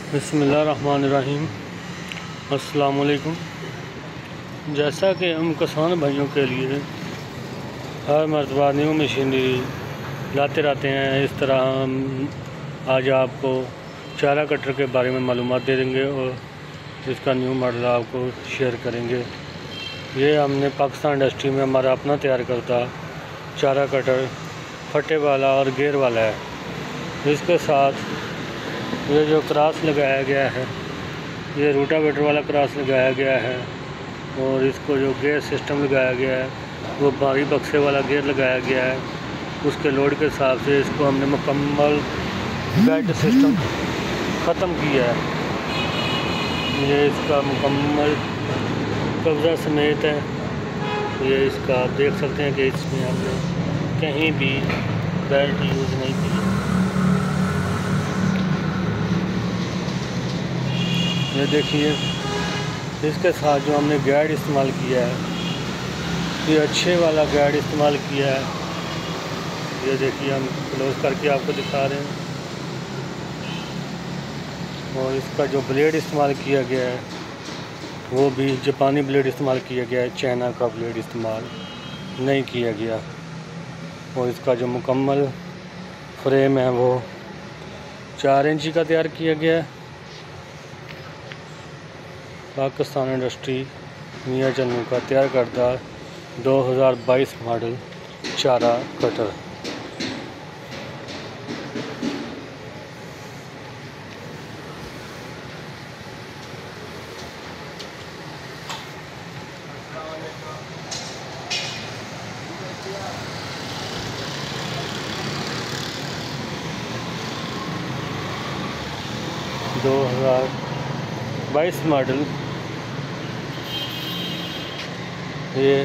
बिस्मिल्लाहिर्रहमानिर्रहीम। अस्सलाम वालेकुम। जैसा कि हम किसान भाइयों के लिए हर मरतबा न्यू मशीनरी लाते रहते हैं, इस तरह हम आज आपको चारा कटर के बारे में मालूमात दे देंगे और इसका न्यू मॉडल आपको शेयर करेंगे। ये हमने पाकिस्तान इंडस्ट्री में हमारा अपना तैयार करता चारा कटर फटे वाला और गेयर वाला है। इसके साथ ये जो क्रॉस लगाया गया है, ये रोटावेटर वाला क्रॉस लगाया गया है और इसको जो गियर सिस्टम लगाया गया है वो भारी बक्से वाला गियर लगाया गया है। उसके लोड के हिसाब से इसको हमने मुकम्मल गाइड सिस्टम ख़त्म किया है। ये इसका मुकम्मल कब्ज़ा समेत है। ये इसका आप देख सकते हैं कि इसमें हमने कहीं भी बेल्ट यूज़ नहीं की। ये देखिए, इसके साथ जो हमने गाइड इस्तेमाल किया है, ये अच्छे वाला गाइड इस्तेमाल किया है। ये देखिए, हम क्लोज करके आपको दिखा रहे हैं। और इसका जो ब्लेड इस्तेमाल किया गया है वो भी जापानी ब्लेड इस्तेमाल किया गया है, चाइना का ब्लेड इस्तेमाल नहीं किया गया। और इसका जो मुकम्मल फ्रेम है वो 4 इंची का तैयार किया गया है। पाकिस्तान इंडस्ट्री मियां चन्नू का तैयार करता 2022 मॉडल चारा कटर। दो 2022 मॉडल। ये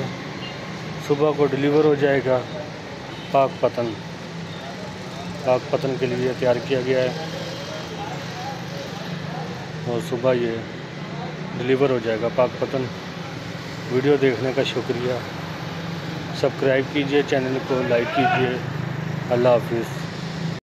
सुबह को डिलीवर हो जाएगा पाकपतन के लिए तैयार किया गया है और सुबह ये डिलीवर हो जाएगा पाकपतन। वीडियो देखने का शुक्रिया। सब्सक्राइब कीजिए, चैनल को लाइक कीजिए। अल्लाह हाफिज़।